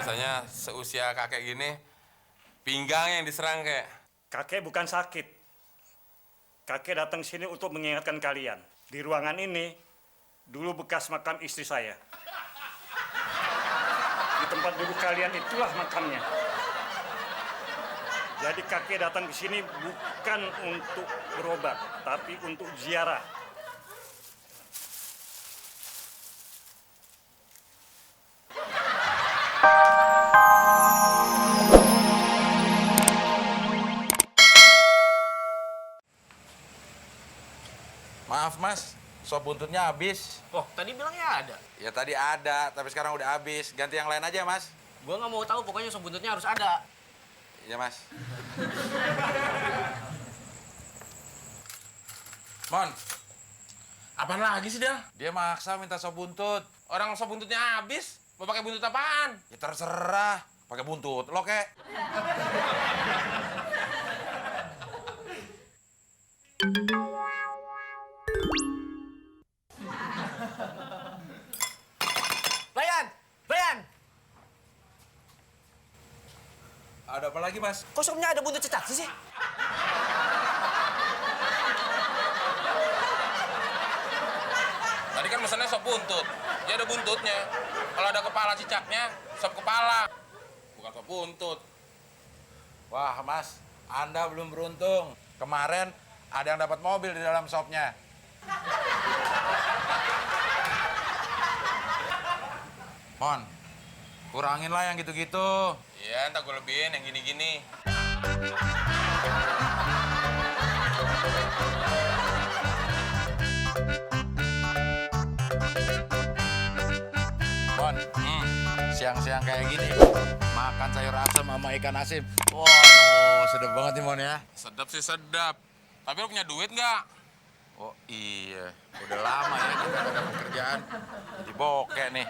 Biasanya seusia kakek gini, pinggang yang diserang kek. Kakek bukan sakit. Kakek datang sini untuk mengingatkan kalian. Di ruangan ini, dulu bekas makam istri saya. Di tempat duduk kalian itulah makamnya. Jadi kakek datang ke sini bukan untuk berobat, tapi untuk ziarah. Maaf mas, sop buntutnya habis. Oh, tadi bilangnya ada. Ya tadi ada, tapi sekarang udah habis. Ganti yang lain aja mas. Gua nggak mau tahu, pokoknya sop buntutnya harus ada. Iya mas. Mon, Apaan lagi sih, Del? dia maksa minta sop buntut. Orang sop buntutnya habis, mau pakai buntut apaan? Ya terserah, pakai buntut lo kek. Bayan! Bayan! Ada apa lagi mas? Kok sopnya ada buntut cecak sih? Tadi kan pesannya sop buntut. Dia ada buntutnya. Kalau ada kepala cicaknya, sop kepala. Bukan sop buntut. Wah mas, Anda belum beruntung. Kemarin ada yang dapat mobil di dalam sopnya. Mon, kurangin lah yang gitu-gitu. Iya, entar gue lebihin yang gini-gini. Mon, siang-siang kayak gini, makan sayur asam sama ikan asin. Waduh, Sedap banget nih Mon ya. sedap sih sedap. Tapi lo punya duit nggak? Oh iya, udah lama ya kita gak dapat kerjaan. Jadi bokeh nih.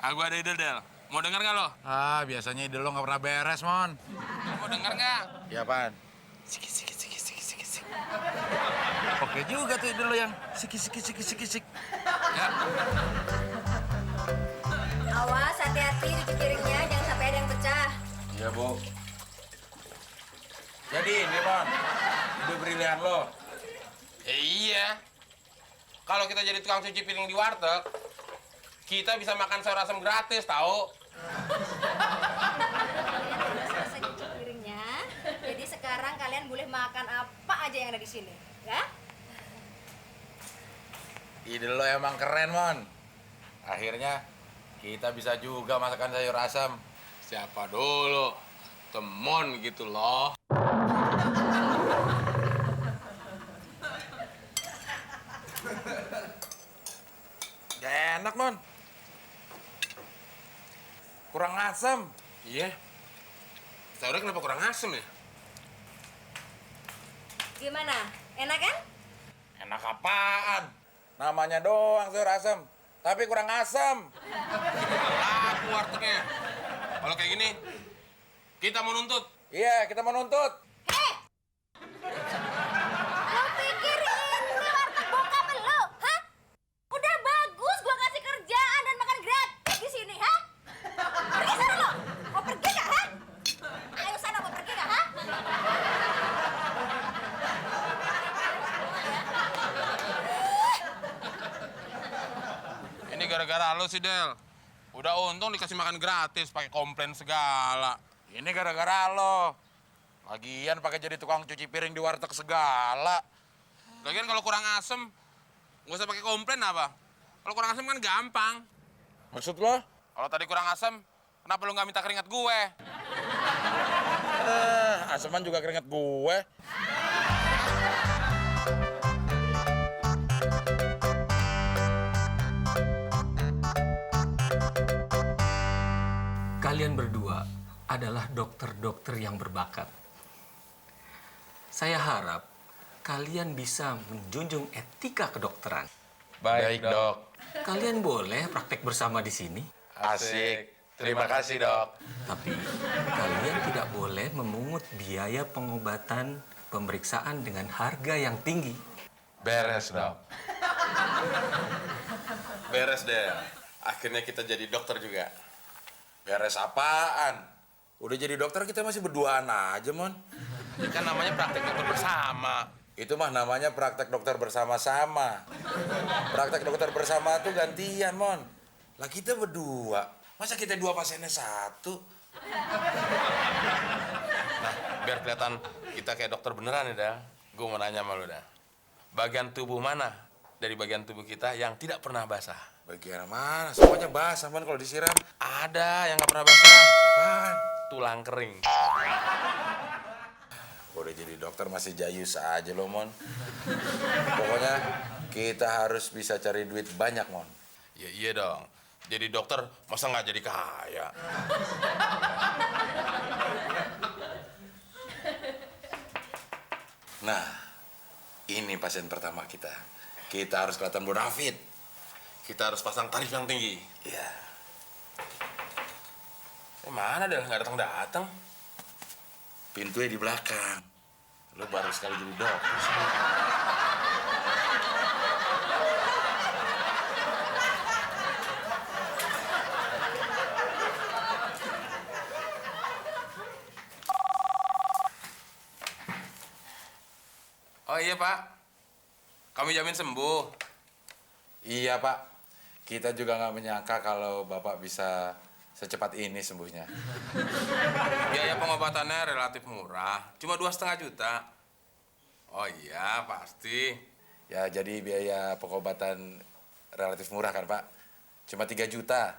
Gue ada ide, Del. Mau denger nggak lo? Ah, biasanya ide lo gak pernah beres, Mon. Mau denger nggak? Ya apaan? Sikit. Oke juga tuh ide lo yang sik. Ya. Awas, hati-hati cuci piringnya, jangan sampai ada yang pecah. Iya, Bu. Jadi ini, Mon, ide brilian lo. Iya. Kalau kita jadi tukang cuci piring di warteg, kita bisa makan sayur asam gratis, tahu? Kalian sudah selesai cuci piringnya, jadi sekarang kalian boleh makan apa aja yang ada di sini, ya? Ide lo emang keren, Mon. Akhirnya kita bisa juga masakan sayur asam. Siapa dulu? Temon gitu loh. Gak enak, Mon. Kurang asam. Iya. Sayurnya kenapa kurang asem ya? Gimana? Enak kan? Enak apaan? Namanya doang sayur asam, tapi kurang asam. Laku wartegnya. Kalau kayak gini, kita mau nuntut. Iya, kita mau nuntut. Lo pikir ini warteg bokap lo, hah? Udah bagus gua kasih kerjaan dan makan gratis di sini, hah? Pergi sana lo. Mau pergi nggak, hah? Ayo sana, mau pergi nggak, hah? Ini gara-gara lo sih, Del. Udah untung dikasih makan gratis, pakai komplain segala. Ini gara-gara lo. Lagian pakai jadi tukang cuci piring di warteg segala. Lagian kalau kurang asem, nggak usah pakai komplain apa. Kalau kurang asem kan gampang. Maksud lo? Kalau tadi kurang asem, kenapa lo nggak minta keringat gue? Aseman juga keringet gue. Kalian berdua adalah dokter-dokter yang berbakat. Saya harap kalian bisa menjunjung etika kedokteran. Baik, Dok. Kalian boleh praktek bersama di sini, Asik. Terima kasih, Dok. tapi kalian tidak boleh memungut biaya pengobatan pemeriksaan dengan harga yang tinggi. Beres, Dok. Beres deh. Akhirnya kita jadi dokter juga. Beres apaan? Udah jadi dokter kita masih berduaan aja, Mon. Ini kan namanya praktek dokter bersama. Itu mah namanya praktek dokter bersama-sama. Praktek dokter bersama tuh gantian, Mon. Lah kita berdua. Masa kita dua pasiennya satu? Nah, biar kelihatan kita kayak dokter beneran nih, Del. Gue mau nanya sama lu, Del. Bagian tubuh mana dari bagian tubuh kita yang tidak pernah basah? Bagian mana? Semuanya basah, Mon, kalau disiram. Ada yang nggak pernah basah. Apaan? Tulang kering. Udah jadi dokter masih jayus aja lo, Mon. Pokoknya kita harus bisa cari duit banyak, Mon. Ya iya dong. Jadi dokter masa nggak jadi kaya? Nah, ini pasien pertama kita. Kita harus kelihatan bonafit. Kita harus pasang tarif yang tinggi. Iya. Mana Del? Nggak datang-datang. Pintunya di belakang. Lo baru sekali jadi dokter. Oh iya Pak, kami jamin sembuh. Iya, Pak. Kita juga nggak menyangka kalau Bapak bisa secepat ini sembuhnya. Biaya pengobatannya relatif murah, cuma 2,5 juta. Oh iya, pasti. Ya, jadi biaya pengobatan relatif murah kan, Pak? Cuma 3 juta.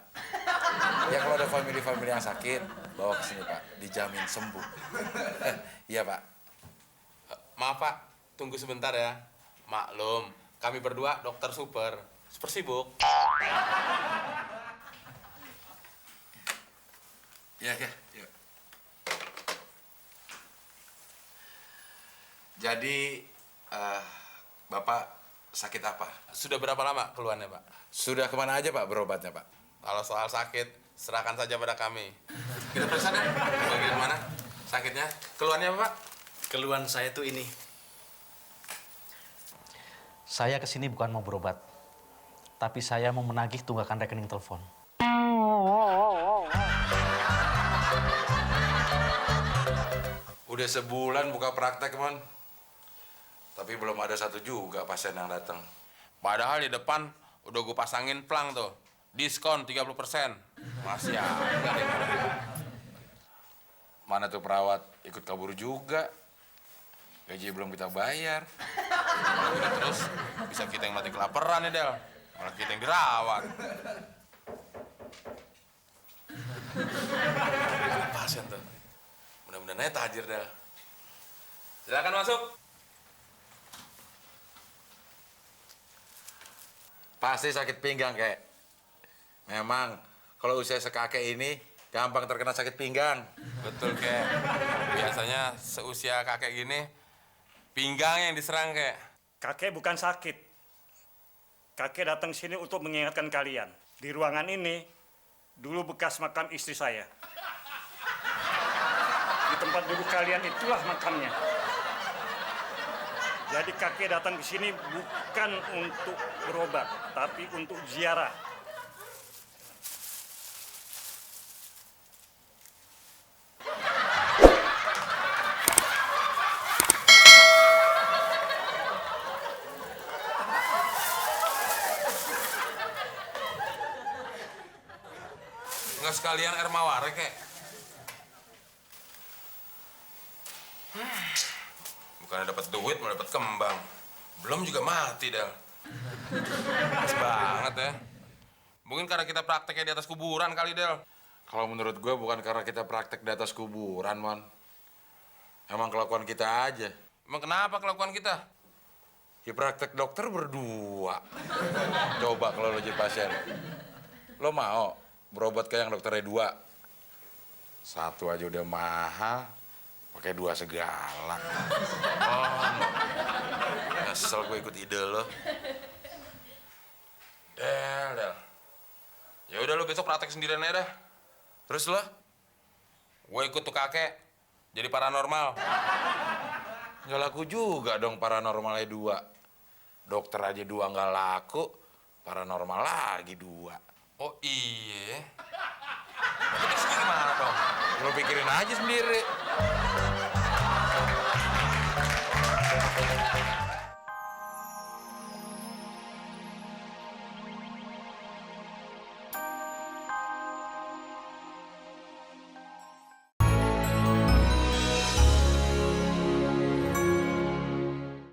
Ya, kalau ada family-family yang sakit, bawa ke sini, Pak. Dijamin sembuh. Iya, Pak. Maaf Pak, tunggu sebentar ya. Maklum, kami berdua dokter super sibuk. Ya, ya, ya. Jadi, Bapak sakit apa? Sudah berapa lama keluhannya Pak? Sudah kemana aja, Pak, berobatnya, Pak? Kalau soal sakit, serahkan saja pada kami. Kita periksa deh, bagian mana sakitnya. Keluhannya apa Pak? Keluhan saya tuh ini. Saya kesini bukan mau berobat, tapi saya mau menagih tunggakan rekening telepon. Udah sebulan buka praktek, Mon. Tapi belum ada satu juga pasien yang datang. Padahal di depan udah gue pasangin plang tuh. Diskon 30%. Masih ada deh. Mana tuh perawat ikut kabur juga. Gaji belum kita bayar. Kalau gitu terus, bisa kita yang mati kelaparan nih, Del. Malah kita yang dirawat. Ada pasien tuh. Mudah-mudahan aja tajir, Del. Silakan masuk. Pasti sakit pinggang, kek. Memang, kalau usia sekakek ini, gampang terkena sakit pinggang. Betul, Kek. Biasanya seusia kakek gini, pinggang yang diserang, Kek. Kakek bukan sakit. Kakek datang sini untuk mengingatkan kalian. Di ruangan ini, dulu bekas makam istri saya. Di tempat duduk kalian itulah makamnya. Jadi kakek datang ke sini bukan untuk berobat, tapi untuk ziarah. Nggak sekalian air mawar, Kek. Bukannya dapat duit, malah dapat kembang. Belum juga mati, Del. Pas banget ya. Mungkin karena kita prakteknya di atas kuburan kali, Del. Kalau menurut gue bukan karena kita praktek di atas kuburan, Mon. Emang kelakuan kita aja. Emang kenapa kelakuan kita? Ya praktek dokter berdua. Coba kalau lo jadi pasien. Lo mau berobat kayak yang dokternya 2? Satu aja udah mahal. Pakai 2 segala. Oh, Nyesel gue ikut ide lo. Del. Ya udah lu besok praktek sendirian aja dah. Terus lo? Gue ikut tuh kakek jadi paranormal. Nggak laku juga dong paranormalnya 2. Dokter aja 2 nggak laku. paranormal lagi 2. Oh iya. Terus gimana dong? Lo pikirin aja sendiri.